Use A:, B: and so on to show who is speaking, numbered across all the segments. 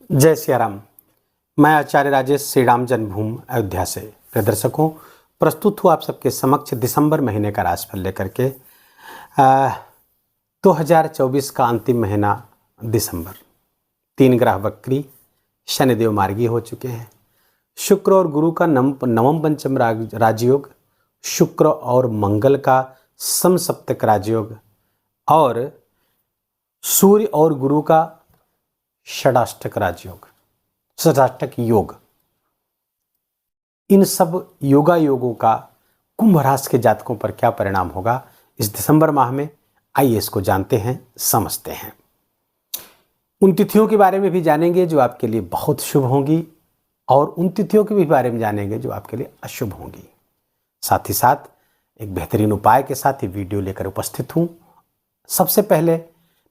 A: जय सिया राम। मैं आचार्य राजेश श्री राम जन्मभूमि अयोध्या से प्रिय दर्शकों प्रस्तुत हूँ आप सबके समक्ष दिसंबर महीने का राशिफल लेकर के। 2024 का अंतिम महीना दिसंबर। 3 ग्रह वक्री, शनिदेव मार्गी हो चुके हैं। शुक्र और गुरु का नवम पंचम राजयोग, शुक्र और मंगल का समसप्तक राजयोग और सूर्य और गुरु का षडाष्टक राजयोग, षडाष्टक योग। इन सब योगों का कुंभ राशि के जातकों पर क्या परिणाम होगा इस दिसंबर माह में, आइए इसको जानते हैं, समझते हैं। उन तिथियों के बारे में भी जानेंगे जो आपके लिए बहुत शुभ होंगी और उन तिथियों के भी बारे में जानेंगे जो आपके लिए अशुभ होंगी। साथ ही साथ एक बेहतरीन उपाय के साथ ये वीडियो लेकर उपस्थित हूँ। सबसे पहले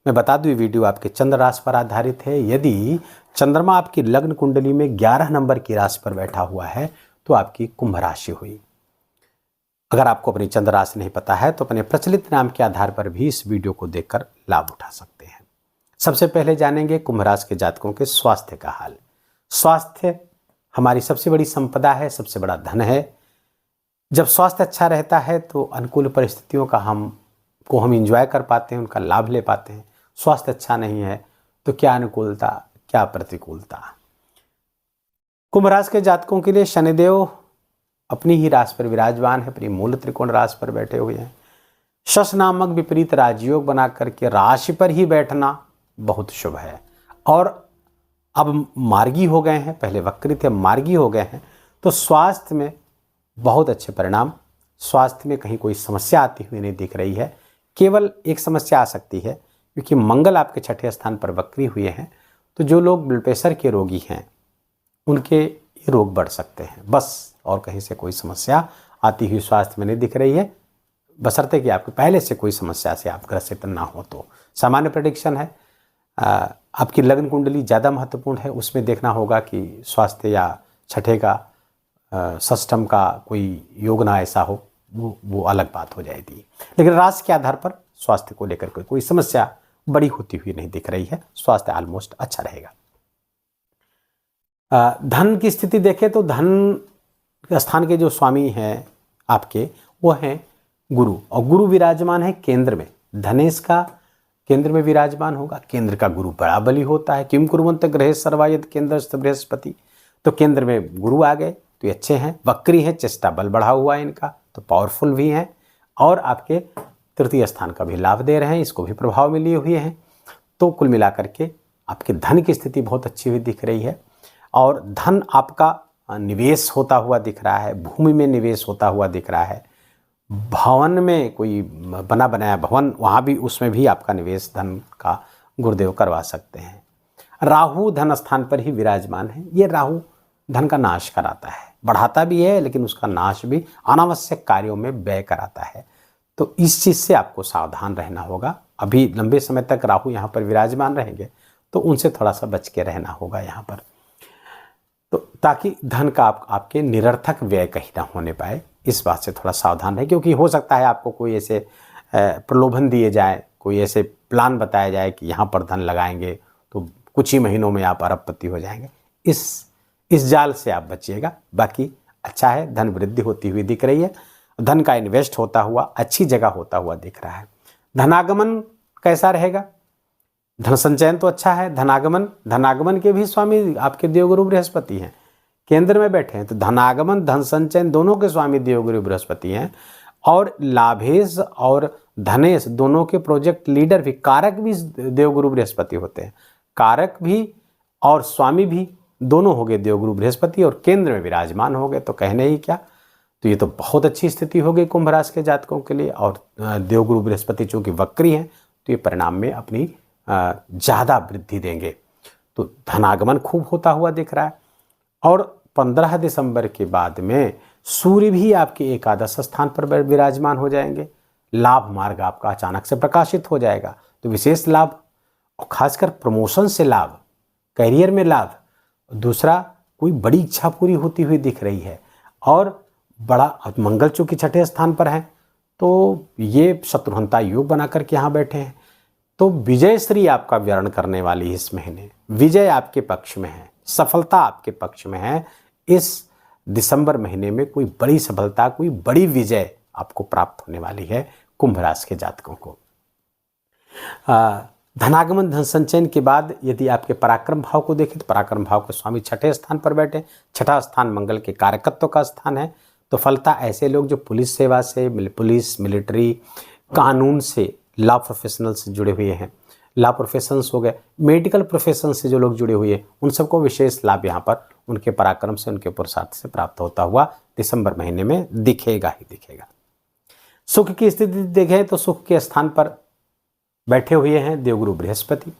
A: मैं बता दूं, ये वीडियो आपके चंद्र राशि पर आधारित है। यदि चंद्रमा आपकी लग्न कुंडली में 11 नंबर की राशि पर बैठा हुआ है तो आपकी कुंभ राशि हुई। अगर आपको अपनी चंद्र राशि नहीं पता है तो अपने प्रचलित नाम के आधार पर भी इस वीडियो को देखकर लाभ उठा सकते हैं। सबसे पहले जानेंगे कुंभ राशि के जातकों के स्वास्थ्य का हाल। स्वास्थ्य हमारी सबसे बड़ी संपदा है, सबसे बड़ा धन है। जब स्वास्थ्य अच्छा रहता है तो अनुकूल परिस्थितियों का हम इंजॉय कर पाते हैं, उनका लाभ ले पाते हैं। स्वास्थ्य अच्छा नहीं है तो क्या अनुकूलता, क्या प्रतिकूलता। कुंभ राशि के जातकों के लिए शनिदेव अपनी ही राशि पर विराजमान है, अपनी मूल त्रिकोण राशि पर बैठे हुए हैं। शश नामक विपरीत राजयोग बना करके राशि पर ही बैठना बहुत शुभ है। और अब मार्गी हो गए हैं, पहले वक्री थे, मार्गी हो गए हैं तो स्वास्थ्य में बहुत अच्छे परिणाम। स्वास्थ्य में कहीं कोई समस्या आती हुई नहीं दिख रही है। केवल एक समस्या आ सकती है क्योंकि मंगल आपके 6ठे स्थान पर वक्री हुए हैं, तो जो लोग ब्लड प्रेशर के रोगी हैं उनके ये रोग बढ़ सकते हैं, बस। और कहीं से कोई समस्या आती हुई स्वास्थ्य में नहीं दिख रही है, बशर्ते कि आपके पहले से कोई समस्या से आप ग्रसित ना हो। तो सामान्य प्रेडिक्शन है। आपकी लग्न कुंडली ज़्यादा महत्वपूर्ण है, उसमें देखना होगा कि स्वास्थ्य या 6ठे का षष्ठम का कोई योग ना ऐसा हो, वो अलग बात हो जाएगी। लेकिन राशि के आधार पर स्वास्थ्य को लेकर कोई समस्या बड़ी होती हुई नहीं दिख रही है। स्वास्थ्य ऑलमोस्ट अच्छा रहेगा। धन की स्थिति देखें तो धन स्थान के जो स्वामी हैं आपके, वो हैं गुरु, और गुरु विराजमान है केंद्र में। धनेश का केंद्र में विराजमान होगा। केंद्र का गुरु बड़ा बली होता है। किम कुर्वन्त ग्रहे सर्वायत केंद्रस्थ बृहस्पति, तो केंद्र में गुरु आ गए तो ये अच्छे हैं। वक्री हैं, चेष्टा बल बढ़ा हुआ है इनका, तो पावरफुल भी हैं और आपके तृतीय स्थान का भी लाभ दे रहे हैं, इसको भी प्रभाव में लिए हुए हैं। तो कुल मिलाकर के आपके धन की स्थिति बहुत अच्छी हुई दिख रही है और धन आपका निवेश होता हुआ दिख रहा है, भूमि में निवेश होता हुआ दिख रहा है। भवन में कोई बना बनाया भवन, वहाँ भी उसमें भी आपका निवेश धन का गुरुदेव करवा सकते हैं। राहु धन स्थान पर ही विराजमान है। ये राहु धन का नाश कराता है, बढ़ाता भी है लेकिन उसका नाश भी, अनावश्यक कार्यों में व्यय कराता है। तो इस चीज़ से आपको सावधान रहना होगा। अभी लंबे समय तक राहु यहाँ पर विराजमान रहेंगे तो उनसे थोड़ा सा बच के रहना होगा यहाँ पर, तो ताकि धन का आपके निरर्थक व्यय कहीं ना होने पाए, इस बात से थोड़ा सावधान रहे। क्योंकि हो सकता है आपको कोई ऐसे प्रलोभन दिए जाए, कोई ऐसे प्लान बताया जाए कि यहाँ पर धन लगाएंगे तो कुछ ही महीनों में आप अरबपति हो जाएंगे। इस जाल से आप बचिएगा। बाकी अच्छा है, धन वृद्धि होती हुई दिख रही है। धन का इन्वेस्ट होता हुआ अच्छी जगह होता हुआ दिख रहा है। धनागमन कैसा रहेगा? धन संचयन तो अच्छा है। धनागमन के भी स्वामी आपके देवगुरु बृहस्पति हैं, केंद्र में बैठे हैं, तो धनागमन धन संचयन दोनों के स्वामी देवगुरु बृहस्पति हैं। और लाभेश और धनेश दोनों के प्रोजेक्ट लीडर भी, कारक भी देवगुरु बृहस्पति होते हैं। कारक भी और स्वामी भी दोनों हो गए देवगुरु बृहस्पति और केंद्र में विराजमान हो गए, तो कहने ही क्या। तो ये तो बहुत अच्छी स्थिति हो गई कुंभ राशि के जातकों के लिए। और देवगुरु बृहस्पति चूंकि वक्री हैं तो ये परिणाम में अपनी ज़्यादा वृद्धि देंगे। तो धनागमन खूब होता हुआ दिख रहा है। और 15 दिसंबर के बाद में सूर्य भी आपके एकादश स्थान पर विराजमान हो जाएंगे। लाभ मार्ग आपका अचानक से प्रकाशित हो जाएगा, तो विशेष लाभ और खासकर प्रमोशन से लाभ, करियर में लाभ। दूसरा, कोई बड़ी इच्छा पूरी होती हुई दिख रही है। और बड़ा मंगल चूंकि 6ठे स्थान पर है तो ये शत्रुहंता योग बना करके यहाँ बैठे हैं, तो विजयश्री आपका वर्ण करने वाली इस महीने, विजय आपके पक्ष में है, सफलता आपके पक्ष में है। इस दिसंबर महीने में कोई बड़ी सफलता, कोई बड़ी विजय आपको प्राप्त होने वाली है कुंभ राशि के जातकों को। धनागमन, धन संचयन के बाद यदि आपके पराक्रम भाव को देखें तो पराक्रम भाव के स्वामी छठे स्थान पर बैठे। छठा स्थान मंगल के कार्यकत्व का स्थान है। तो फलता ऐसे लोग जो पुलिस सेवा से, पुलिस, मिलिट्री, कानून से, लॉ प्रोफेशनल से जुड़े हुए हैं, लॉ प्रोफेशंस हो गए, मेडिकल प्रोफेशन से जो लोग जुड़े हुए हैं, उन सबको विशेष लाभ यहाँ पर उनके पराक्रम से, उनके पुरुषार्थ से प्राप्त होता हुआ दिसंबर महीने में दिखेगा ही दिखेगा। सुख की स्थिति देखें तो सुख के स्थान पर बैठे हुए हैं देवगुरु बृहस्पति।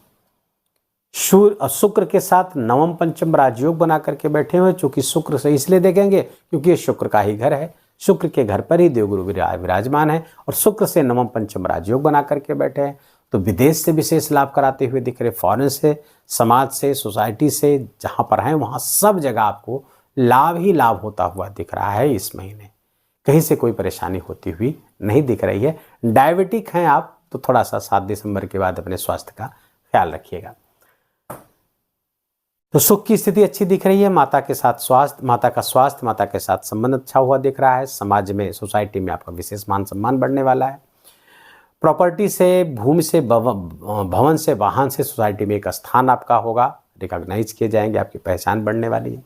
A: शुक्र के साथ नवम पंचम राजयोग बना करके बैठे हुए, चूंकि शुक्र से इसलिए देखेंगे क्योंकि ये शुक्र का ही घर है। शुक्र के घर पर ही देवगुरु विराजमान है और शुक्र से नवम पंचम राजयोग बना करके बैठे हैं। तो विदेश से विशेष लाभ कराते हुए दिख रहे, फॉरेन से, समाज से, सोसाइटी से, जहां पर हैं वहां सब जगह आपको लाभ ही लाभ होता हुआ दिख रहा है। इस महीने कहीं से कोई परेशानी होती हुई नहीं दिख रही है। डायबिटिक हैं आप तो थोड़ा सा 7 दिसंबर के बाद अपने स्वास्थ्य का ख्याल रखिएगा। तो सुख की स्थिति अच्छी दिख रही है। माता के साथ स्वास्थ्य, माता का स्वास्थ्य, माता के साथ संबंध अच्छा हुआ दिख रहा है। समाज में, सोसाइटी में आपका विशेष मान सम्मान बढ़ने वाला है। प्रॉपर्टी से, भूमि से, भवन से, वाहन से सोसाइटी में एक स्थान आपका होगा, रिकॉग्नाइज किए जाएंगे, आपकी पहचान बढ़ने वाली है।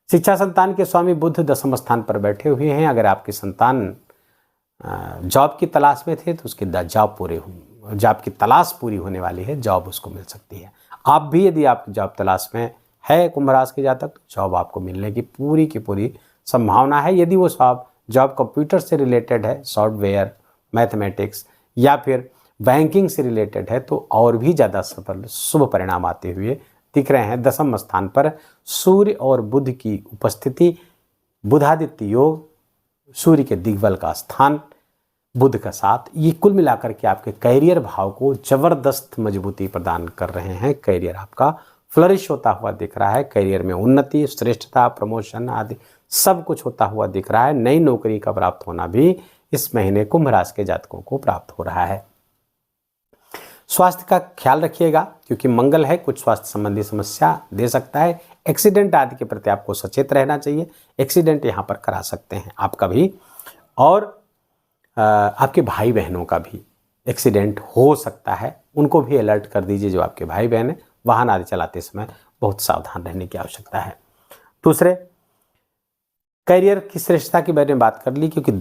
A: शिक्षा संतान के स्वामी बुध दसम स्थान पर बैठे हुए हैं। अगर आपकी संतान जॉब की तलाश में थे तो उसकी जॉब की तलाश पूरी होने वाली है, जॉब उसको मिल सकती है। आप भी यदि आप जॉब तलाश में है कुंभ राशि के जातक, तो जॉब आपको मिलने की पूरी संभावना है। यदि वो जॉब कंप्यूटर से रिलेटेड है, सॉफ्टवेयर, मैथमेटिक्स या फिर बैंकिंग से रिलेटेड है, तो और भी ज़्यादा सफल शुभ परिणाम आते हुए दिख रहे हैं। दसम स्थान पर सूर्य और बुध की उपस्थिति, बुधादित्य योग, सूर्य के दिग्बल का स्थान बुध का साथ, ये कुल मिलाकर के आपके कैरियर भाव को जबरदस्त मजबूती प्रदान कर रहे हैं। कैरियर आपका फ्लरिश होता हुआ दिख रहा है। कैरियर में उन्नति, श्रेष्ठता, प्रमोशन आदि सब कुछ होता हुआ दिख रहा है। नई नौकरी का प्राप्त होना भी इस महीने कुंभ राशि के जातकों को प्राप्त हो रहा है। स्वास्थ्य का ख्याल रखिएगा क्योंकि मंगल है, कुछ स्वास्थ्य संबंधी समस्या दे सकता है। एक्सीडेंट आदि के प्रति आपको सचेत रहना चाहिए। एक्सीडेंट यहाँ पर करा सकते हैं आपका भी, और आपके भाई बहनों का भी एक्सीडेंट हो सकता है, उनको भी अलर्ट कर दीजिए। जो आपके भाई बहन हैं, वाहन आदि चलाते समय बहुत सावधान रहने की आवश्यकता है। दूसरे, करियर की श्रेष्ठता के बारे में बात कर ली क्योंकि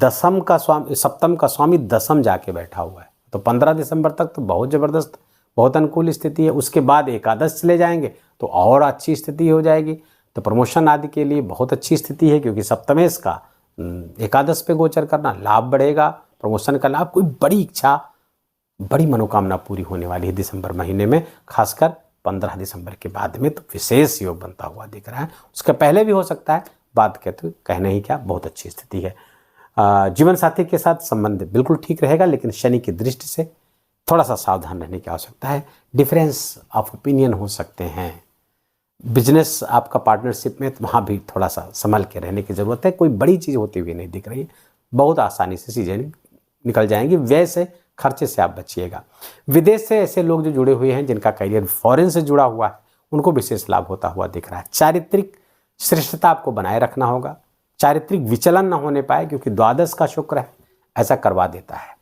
A: सप्तम का स्वामी दसम जाके बैठा हुआ है। तो 15 दिसंबर तक तो बहुत ज़बरदस्त, बहुत अनुकूल स्थिति है। उसके बाद एकादश चले जाएंगे तो और अच्छी स्थिति हो जाएगी। तो प्रमोशन आदि के लिए बहुत अच्छी स्थिति है क्योंकि सप्तमेश का एकादश पे गोचर करना, लाभ बढ़ेगा, प्रमोशन का लाभ, कोई बड़ी इच्छा, बड़ी मनोकामना पूरी होने वाली है दिसंबर महीने में। खासकर 15 दिसंबर के बाद में तो विशेष योग बनता हुआ दिख रहा है। उसके पहले भी हो सकता है, बाद के तो कहने ही क्या, बहुत अच्छी स्थिति है। जीवन साथी के साथ संबंध बिल्कुल ठीक रहेगा, लेकिन शनि की दृष्टि से थोड़ा सा सावधान रहने की आवश्यकता है। डिफरेंस ऑफ ओपिनियन हो सकते हैं। बिजनेस आपका पार्टनरशिप में, तो वहाँ भी थोड़ा सा संभल के रहने की ज़रूरत है। कोई बड़ी चीज़ होती हुई नहीं दिख रही है, बहुत आसानी से चीज़ें निकल जाएंगी। व्यय से, खर्चे से आप बचिएगा। विदेश से ऐसे लोग जो जुड़े हुए हैं, जिनका करियर फॉरेन से जुड़ा हुआ है, उनको विशेष लाभ होता हुआ दिख रहा है। चारित्रिक श्रेष्ठता आपको बनाए रखना होगा। चारित्रिक विचलन न होने पाए क्योंकि द्वादश का शुक्र है, ऐसा करवा देता है,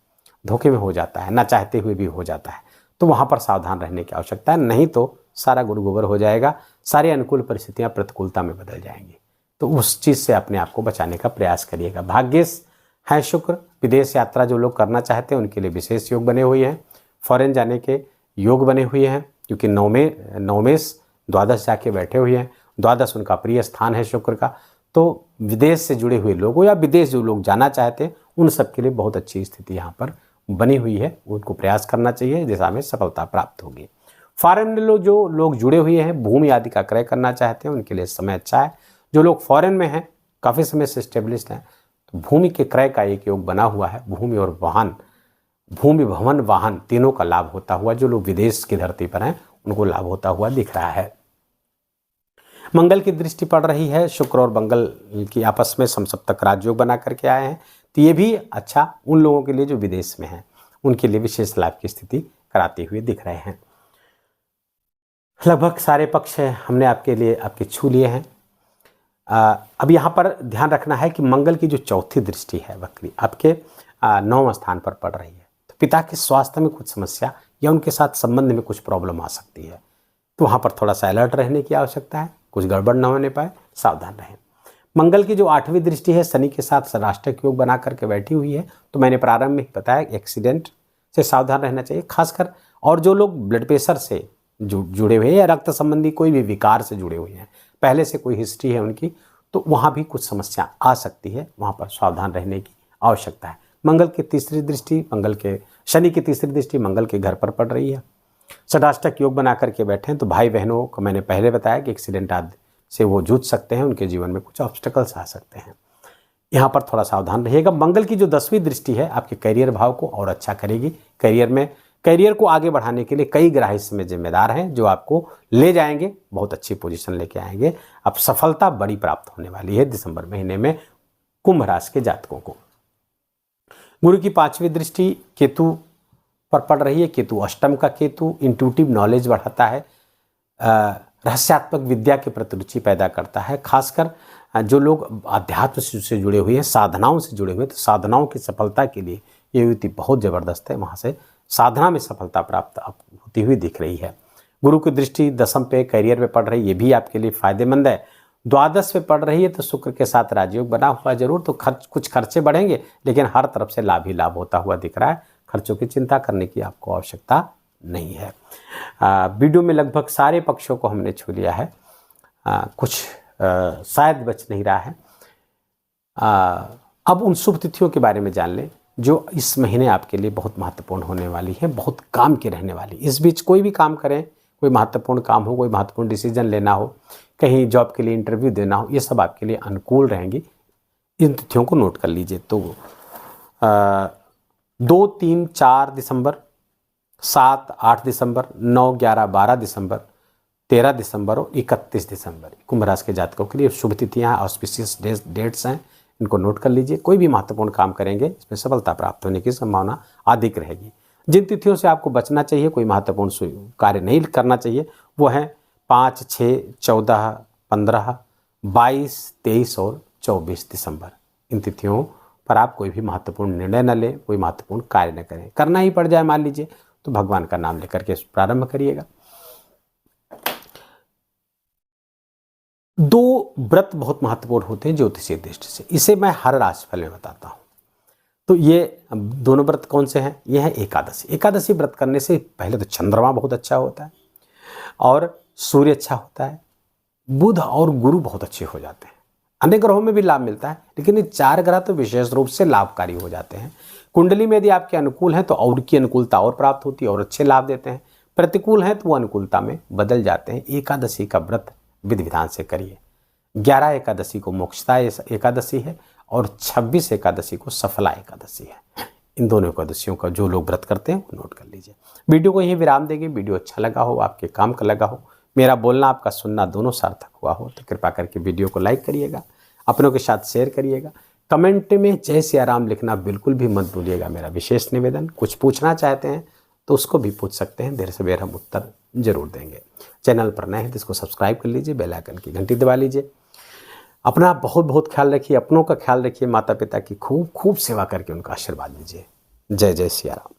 A: धोखे में हो जाता है, ना चाहते हुए भी हो जाता है। तो वहाँ पर सावधान रहने की आवश्यकता है, नहीं तो सारा गुड़ गोबर हो जाएगा। सारी अनुकूल परिस्थितियाँ प्रतिकूलता में बदल जाएंगी। तो उस चीज़ से अपने आप को बचाने का प्रयास करिएगा। भाग्येश है शुक्र। विदेश यात्रा जो लोग करना चाहते हैं उनके लिए विशेष योग बने हुए हैं। फॉरेन जाने के योग बने हुए हैं क्योंकि नवमेश द्वादश जाके बैठे हुए हैं। द्वादश उनका प्रिय स्थान है शुक्र का। तो विदेश से जुड़े हुए लोगों या विदेश जो लोग जाना चाहते हैं, उन सब के लिए बहुत अच्छी स्थिति यहाँ पर बनी हुई है। उनको प्रयास करना चाहिए, दिशा में सफलता प्राप्त होगी। फॉरेन में जो लोग जुड़े हुए हैं, भूमि आदि का क्रय करना चाहते हैं, उनके लिए समय अच्छा है। जो लोग फॉरेन में हैं, काफ़ी समय से स्टेब्लिश्ड हैं, तो भूमि के क्रय का एक योग बना हुआ है। भूमि और वाहन, भूमि, भवन, वाहन तीनों का लाभ होता हुआ, जो लोग विदेश की धरती पर हैं उनको लाभ होता हुआ दिख रहा है। मंगल की दृष्टि पड़ रही है। शुक्र और मंगल की आपस में समसप्तक राजयोग बना करके आए हैं। तो ये भी अच्छा उन लोगों के लिए जो विदेश में हैं, उनके लिए विशेष लाभ की स्थिति कराते हुए दिख रहे हैं। लगभग सारे पक्ष हमने आपके लिए आपके छू लिए हैं। अब यहाँ पर ध्यान रखना है कि मंगल की जो चौथी दृष्टि है वक्री आपके 9वें स्थान पर पड़ रही है, तो पिता के स्वास्थ्य में कुछ समस्या या उनके साथ संबंध में कुछ प्रॉब्लम आ सकती है, तो वहाँ पर थोड़ा सा अलर्ट रहने की आवश्यकता है, कुछ गड़बड़ न होने पाए, सावधान रहें। मंगल की जो 8वीं दृष्टि है शनि के साथ षडाष्टक योग बना करके बैठी हुई है, तो मैंने प्रारंभ में ही बताया एक्सीडेंट से सावधान रहना चाहिए खासकर, और जो लोग ब्लड प्रेशर से जुड़े हुए हैं या रक्त संबंधी कोई भी विकार से जुड़े हुए हैं, पहले से कोई हिस्ट्री है उनकी, तो वहाँ भी कुछ समस्या आ सकती है, वहाँ पर सावधान रहने की आवश्यकता है। मंगल की तीसरी दृष्टि शनि की तीसरी दृष्टि मंगल के घर पर पड़ रही है, षडाष्टक योग बना करके बैठे हैं, तो भाई बहनों को मैंने पहले बताया कि एक्सीडेंट आदि से वो जूझ सकते हैं, उनके जीवन में कुछ ऑब्स्टेकल्स आ सकते हैं, यहाँ पर थोड़ा सावधान रहिएगा। मंगल की जो 10वीं दृष्टि है आपके करियर भाव को और अच्छा करेगी। करियर को आगे बढ़ाने के लिए कई ग्रह इसमें जिम्मेदार हैं जो आपको ले जाएंगे, बहुत अच्छी पोजीशन लेके आएंगे। अब सफलता बड़ी प्राप्त होने वाली है दिसंबर महीने में कुंभ राशि के जातकों को। गुरु की 5वीं दृष्टि केतु पर पड़ रही है। केतु अष्टम का केतु इंट्यूटिव नॉलेज बढ़ाता है, रहस्यात्मक विद्या के प्रति रुचि पैदा करता है, खासकर जो लोग अध्यात्म से जुड़े हुए हैं, साधनाओं से जुड़े हुए हैं, तो साधनाओं की सफलता के लिए ये युवती बहुत ज़बरदस्त है, वहाँ से साधना में सफलता प्राप्त होती हुई दिख रही है। गुरु की दृष्टि 10वीं पे करियर में पड़ रही है, ये भी आपके लिए फायदेमंद है। 12वीं पे पड़ रही है तो शुक्र के साथ राजयोग बना हुआ जरूर, तो कुछ खर्चे बढ़ेंगे, लेकिन हर तरफ से लाभ ही लाभ होता हुआ दिख रहा है। खर्चों की चिंता करने की आपको आवश्यकता नहीं है। वीडियो में लगभग सारे पक्षों को हमने छू लिया है, कुछ शायद बच नहीं रहा है। अब उन शुभ तिथियों के बारे में जान लें जो इस महीने आपके लिए बहुत महत्वपूर्ण होने वाली है, बहुत काम की रहने वाली। इस बीच कोई भी काम करें, कोई महत्वपूर्ण काम हो, कोई महत्वपूर्ण डिसीजन लेना हो, कहीं जॉब के लिए इंटरव्यू देना हो, ये सब आपके लिए अनुकूल रहेंगी। इन तिथियों को नोट कर लीजिए। तो 2, 3, 4 दिसंबर, 7, 8 दिसंबर, 9, 11, 12 दिसंबर, 13 दिसंबर और 31 दिसंबर कुंभ राशि के जातकों के लिए शुभ तिथियाँ, ऑस्पिशियस डेट्स हैं, इनको नोट कर लीजिए। कोई भी महत्वपूर्ण काम करेंगे इसमें सफलता प्राप्त होने की संभावना अधिक रहेगी। जिन तिथियों से आपको बचना चाहिए, कोई महत्वपूर्ण कार्य नहीं करना चाहिए, वो हैं 5, 6, 14, 15, 22, 23 और 24 दिसंबर। इन तिथियों पर आप कोई भी महत्वपूर्ण निर्णय न लें, कोई महत्वपूर्ण कार्य न करें। करना ही पड़ जाए मान लीजिए तो भगवान का नाम लेकर के प्रारंभ करिएगा। 2 व्रत बहुत महत्वपूर्ण होते हैं ज्योतिषीय दृष्टि से, इसे मैं हर राशिफल में बताता हूँ। तो ये दोनों व्रत कौन से हैं? ये है एकादशी। एकादशी व्रत करने से पहले तो चंद्रमा बहुत अच्छा होता है और सूर्य अच्छा होता है, बुध और गुरु बहुत अच्छे हो जाते हैं। अन्य ग्रहों में भी लाभ मिलता है, लेकिन ये 4 ग्रह तो विशेष रूप से लाभकारी हो जाते हैं। कुंडली में यदि आपके अनुकूल हैं तो और की अनुकूलता और प्राप्त होती है और अच्छे लाभ देते हैं। प्रतिकूल हैं तो वो अनुकूलता में बदल जाते हैं। एकादशी का व्रत विधि विधान से करिए। 11 एकादशी को मोक्षदा एकादशी है और 26 एकादशी को सफला एकादशी है। इन दोनों एकादशियों का जो लोग व्रत करते हैं वो नोट कर लीजिए। वीडियो को यहीं विराम देंगे। वीडियो अच्छा लगा हो, आपके काम का लगा हो, मेरा बोलना आपका सुनना दोनों सार्थक हुआ हो तो कृपा करके वीडियो को लाइक करिएगा, अपनों के साथ शेयर करिएगा। कमेंट में जय सिया राम लिखना बिल्कुल भी मत भूलिएगा, मेरा विशेष निवेदन। कुछ पूछना चाहते हैं तो उसको भी पूछ सकते हैं, देर से बेर हम उत्तर जरूर देंगे। चैनल पर नए हैं तो इसको सब्सक्राइब कर लीजिए, बेल आइकन की घंटी दबा लीजिए। अपना बहुत बहुत ख्याल रखिए, अपनों का ख्याल रखिए, माता पिता की खूब खूब सेवा करके उनका आशीर्वाद लीजिए। जय जय सिया राम।